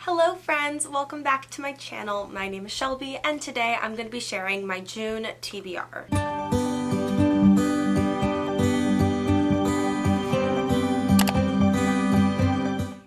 Hello friends, welcome back to my channel. My name is Shelby and today I'm going to be sharing my June TBR.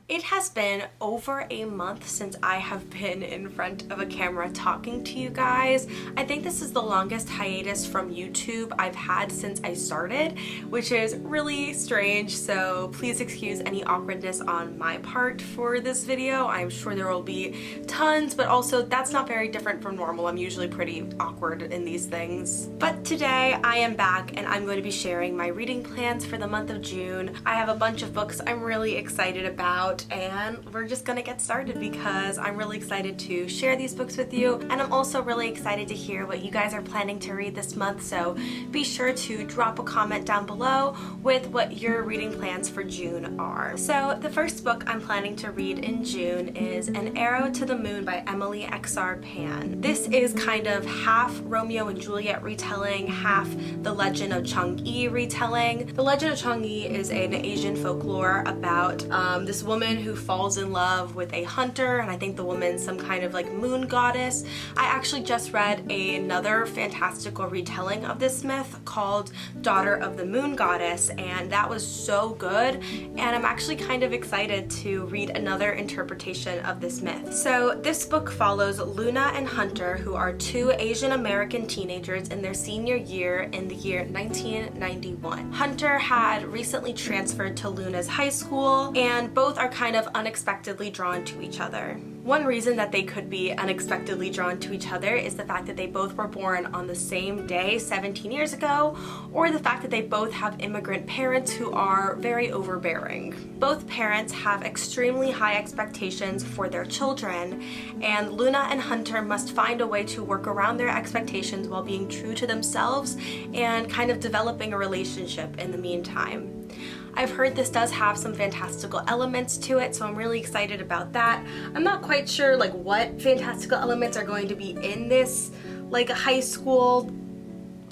It has been over a month since I have been in front of a camera talking to you guys. I think this is the longest hiatus from YouTube I've had since I started, which is really strange, so please excuse any awkwardness on my part for this video. I'm sure there will be tons, but also that's not very different from normal. I'm usually pretty awkward in these things. But today I am back and I'm going to be sharing my reading plans for the month of June. I have a bunch of books I'm really excited about, and we're just gonna get started because I'm really excited to share these books with you, and I'm also really excited to hear what you guys are planning to read this month, so be sure to drop a comment down below with what your reading plans for June are. So the first book I'm planning to read in June is An Arrow to the Moon by Emily X.R. Pan. This is kind of half Romeo and Juliet retelling, half The Legend of Chang'e retelling. The Legend of Chang'e is an Asian folklore about this woman who falls in love with a hunter, and I think the woman's some kind of like moon goddess. I actually just read another fantastical retelling of this myth called Daughter of the Moon Goddess, and that was so good, and I'm actually kind of excited to read another interpretation of this myth. So this book follows Luna and Hunter, who are two Asian American teenagers in their senior year in the year 1991. Hunter had recently transferred to Luna's high school, and both are kind of unexpectedly drawn to each other. One reason that they could be unexpectedly drawn to each other is the fact that they both were born on the same day 17 years ago, or the fact that they both have immigrant parents who are very overbearing. Both parents have extremely high expectations for their children, and Luna and Hunter must find a way to work around their expectations while being true to themselves and kind of developing a relationship in the meantime. I've heard this does have some fantastical elements to it, so I'm really excited about that. I'm not quite sure like what fantastical elements are going to be in this like high school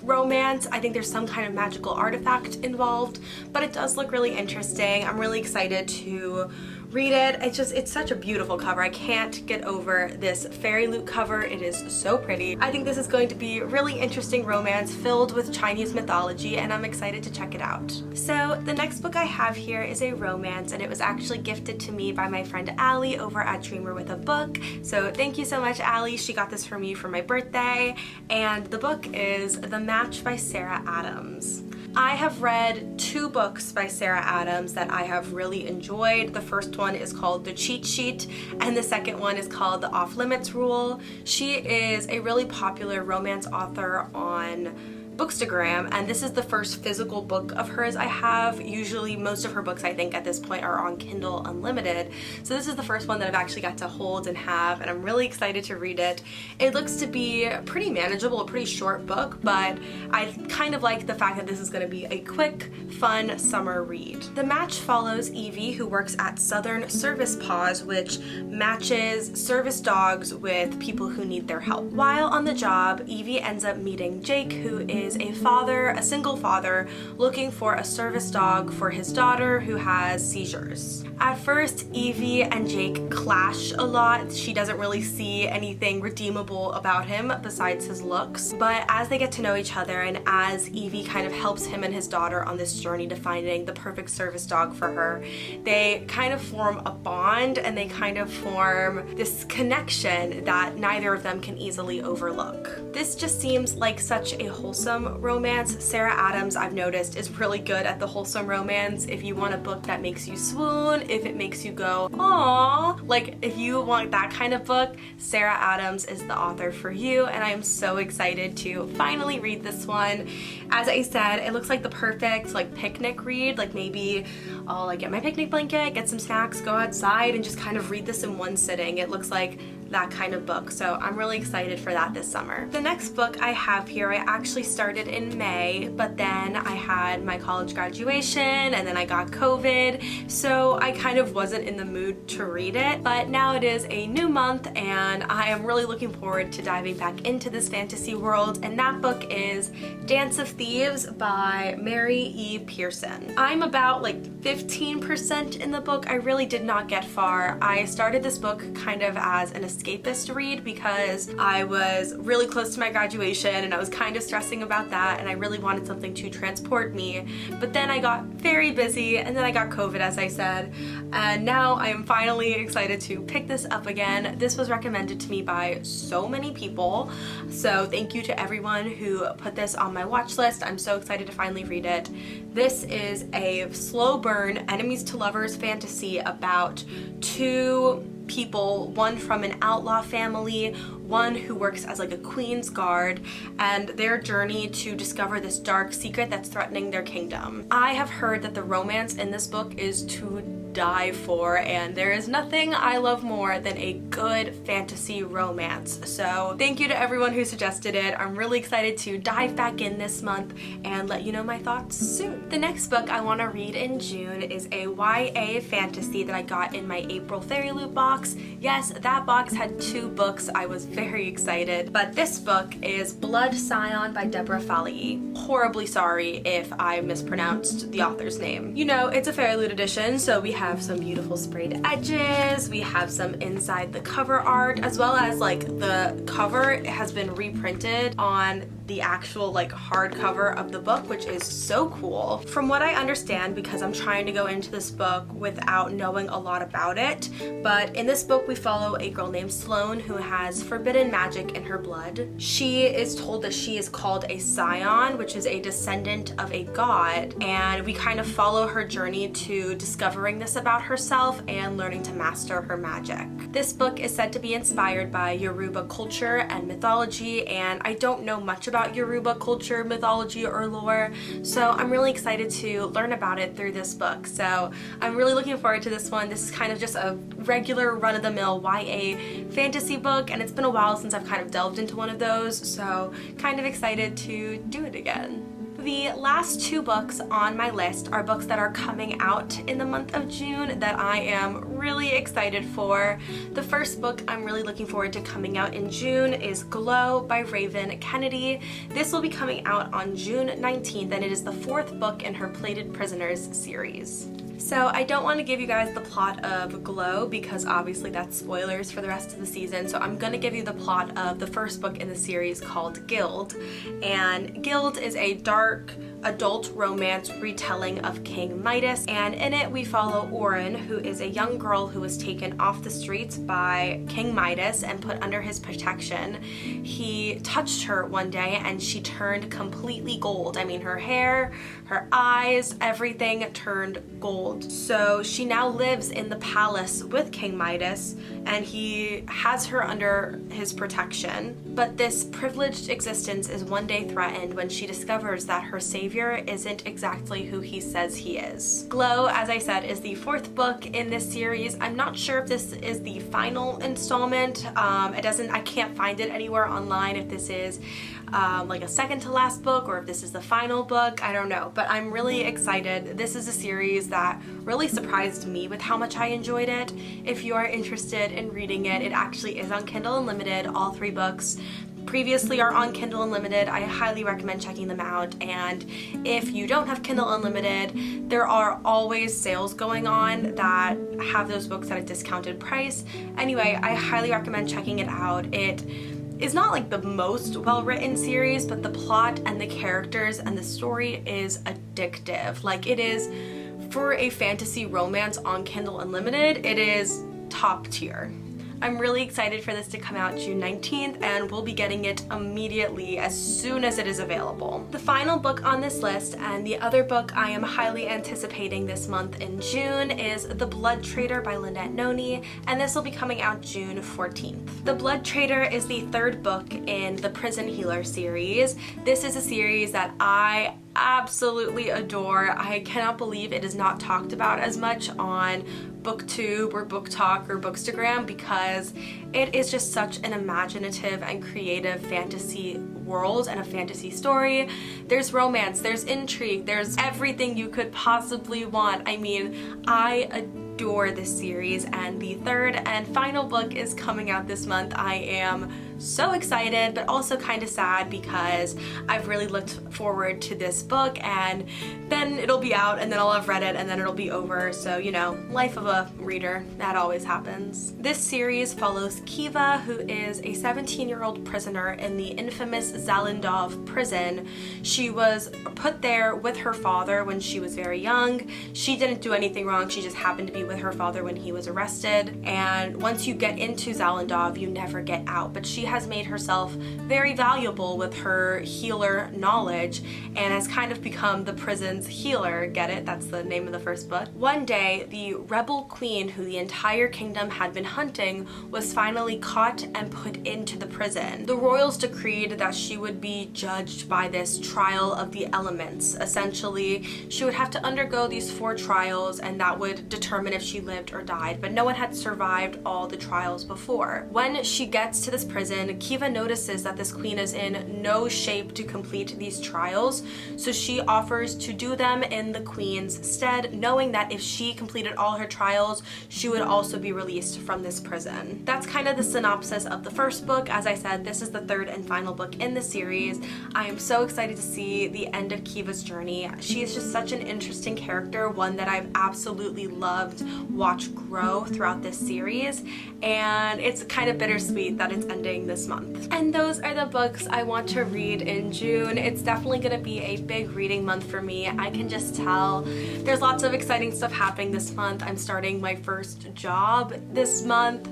romance. I think there's some kind of magical artifact involved, but it does look really interesting. I'm really excited to read it. It's such a beautiful cover. I can't get over this fairy loot cover. It is so pretty. I think this is going to be a really interesting romance filled with Chinese mythology, and I'm excited to check it out. So the next book I have here is a romance, and it was actually gifted to me by my friend Allie over at Dreamer with a Book. So thank you so much, Allie. She got this for me for my birthday, and the book is The Match by Sarah Adams. I have read two books by Sarah Adams that I have really enjoyed. The first one is called The Cheat Sheet, and the second one is called The Off Limits Rule. She is a really popular romance author on Bookstagram, and this is the first physical book of hers I have. Usually most of her books I think at this point are on Kindle Unlimited, so this is the first one that I've actually got to hold and have, and I'm really excited to read it. It looks to be pretty manageable, a pretty short book, but I kind of like the fact that this is going to be a quick, fun summer read. The Match follows Evie, who works at Southern Service Paws, which matches service dogs with people who need their help. While on the job, Evie ends up meeting Jake, who is a single father looking for a service dog for his daughter who has seizures. At first, Evie and Jake clash a lot. She doesn't really see anything redeemable about him besides his looks, but as they get to know each other and as Evie kind of helps him and his daughter on this journey to finding the perfect service dog for her, they kind of form a bond and they kind of form this connection that neither of them can easily overlook. This just seems like such a wholesome romance. Sarah Adams, I've noticed, is really good at the wholesome romance. If you want a book that makes you swoon, if it makes you go, aww, like if you want that kind of book, Sarah Adams is the author for you, and I'm so excited to finally read this one. As I said, it looks like the perfect like picnic read. Like maybe I'll like get my picnic blanket, get some snacks, go outside, and just kind of read this in one sitting. It looks like that kind of book, so I'm really excited for that this summer. The next book I have here I actually started in May, but then I had my college graduation and then I got COVID, so I kind of wasn't in the mood to read it, but now it is a new month and I am really looking forward to diving back into this fantasy world, and that book is Dance of Thieves by Mary E. Pearson. I'm about like 15% in the book. I really did not get far. I started this book kind of as an escapist read because I was really close to my graduation and I was kind of stressing about that, and I really wanted something to transport me. But then I got very busy, and then I got COVID, as I said, and now I am finally excited to pick this up again. This was recommended to me by so many people, so thank you to everyone who put this on my watch list. I'm so excited to finally read it. This is a slow burn enemies to lovers fantasy about two people, one from an outlaw family, one who works as like a queen's guard, and their journey to discover this dark secret that's threatening their kingdom. I have heard that the romance in this book is to die for, and there is nothing I love more than a good fantasy romance. So thank you to everyone who suggested it. I'm really excited to dive back in this month and let you know my thoughts soon. The next book I want to read in June is a YA fantasy that I got in my April Fairy Loot box. Yes, that box had 2 books. I was very excited. But this book is Blood Scion by bibliophile. Horribly sorry if I mispronounced the author's name. You know, it's a Fairy Loot edition, so we have some beautiful sprayed edges, we have some inside the cover art, as well as like the cover has been reprinted on the actual like hardcover of the book, which is so cool. From what I understand, because I'm trying to go into this book without knowing a lot about it, but in this book we follow a girl named Sloane who has forbidden magic in her blood. She is told that she is called a Scion, which is a descendant of a god, and we kind of follow her journey to discovering this about herself and learning to master her magic. This book is said to be inspired by Yoruba culture and mythology, and I don't know much about Yoruba culture, mythology, or lore, so I'm really excited to learn about it through this book. So I'm really looking forward to this one. This is kind of just a regular run-of-the-mill YA fantasy book, and it's been a while since I've kind of delved into one of those, so kind of excited to do it again. The last 2 books on my list are books that are coming out in the month of June that I am really excited for. The first book I'm really looking forward to coming out in June is Glow by Raven Kennedy. This will be coming out on June 19th, and it is the 4th book in her Plated Prisoners series. So I don't want to give you guys the plot of Glow because obviously that's spoilers for the rest of the season, so I'm going to give you the plot of the first book in the series called Guild. And Guild is a dark adult romance retelling of King Midas, and in it we follow Orin, who is a young girl who was taken off the streets by King Midas and put under his protection. He touched her one day and she turned completely gold. I mean, her hair, her eyes, everything turned gold. So she now lives in the palace with King Midas, and he has her under his protection. But this privileged existence is one day threatened when she discovers that her savior isn't exactly who he says he is. Glow, as I said, is the 4th book in this series. I'm not sure if this is the final installment. I can't find it anywhere online if this is like a second to last book or if this is the final book. I don't know, but I'm really excited. This is a series that really surprised me with how much I enjoyed it. If you are interested in reading it, it actually is on Kindle Unlimited. All 3 books previously are on Kindle Unlimited. I highly recommend checking them out, and if you don't have Kindle Unlimited, there are always sales going on that have those books at a discounted price. Anyway, I highly recommend checking it out. It is not like the most well-written series, but the plot and the characters and the story is addictive. Like, it is, for a fantasy romance on Kindle Unlimited, it is top tier. I'm really excited for this to come out June 19th, and we'll be getting it immediately as soon as it is available. The final book on this list, and the other book I am highly anticipating this month in June, is The Blood Trader by Lynette Noni, and this will be coming out June 14th. The Blood Trader is the 3rd book in the Prison Healer series. This is a series that I absolutely adore. I cannot believe it is not talked about as much on BookTube or BookTok or Bookstagram, because it is just such an imaginative and creative fantasy world and a fantasy story. There's romance, there's intrigue, there's everything you could possibly want. I mean, I adore this series, and the 3rd and final book is coming out this month. I am so excited, but also kind of sad because I've really looked forward to this book, and then it'll be out and then I'll have read it and then it'll be over. So, you know, life of a reader, that always happens. This series follows Kiva, who is a 17-year-old prisoner in the infamous Zalindov prison. She was put there with her father when she was very young. She didn't do anything wrong, she just happened to be with her father when he was arrested. And once you get into Zalindov, you never get out. But she has made herself very valuable with her healer knowledge and has kind of become the prison's healer. Get it? That's the name of the first book. One day, the rebel queen who the entire kingdom had been hunting was finally caught and put into the prison. The royals decreed that she would be judged by this trial of the elements. Essentially, she would have to undergo these 4 trials, and that would determine if she lived or died, but no one had survived all the trials before. When she gets to this prison, Kiva notices that this queen is in no shape to complete these trials, so she offers to do them in the queen's stead, knowing that if she completed all her trials, she would also be released from this prison. That's kind of the synopsis of the first book. As I said, this is the 3rd and final book in the series. I am so excited to see the end of Kiva's journey. She is just such an interesting character, one that I've absolutely loved watch grow throughout this series, and it's kind of bittersweet that it's ending this month. And those are the books I want to read in June. It's definitely going to be a big reading month for me. I can just tell there's lots of exciting stuff happening this month. I'm starting my first job this month.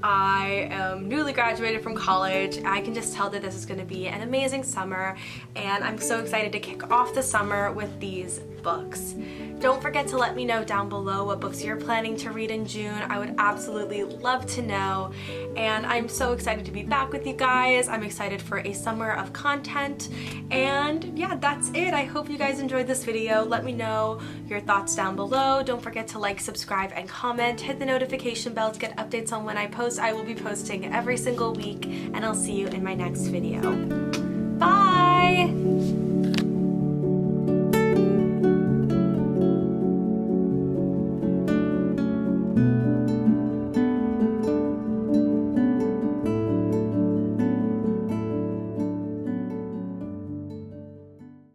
I am newly graduated from college. I can just tell that this is going to be an amazing summer, and I'm so excited to kick off the summer with these books. Don't forget to let me know down below what books you're planning to read in June. I would absolutely love to know, and I'm so excited to be back with you guys. I'm excited for a summer of content, and yeah, that's it. I hope you guys enjoyed this video. Let me know your thoughts down below. Don't forget to like, subscribe, and comment. Hit the notification bell to get updates on when I post. I will be posting every single week, and I'll see you in my next video.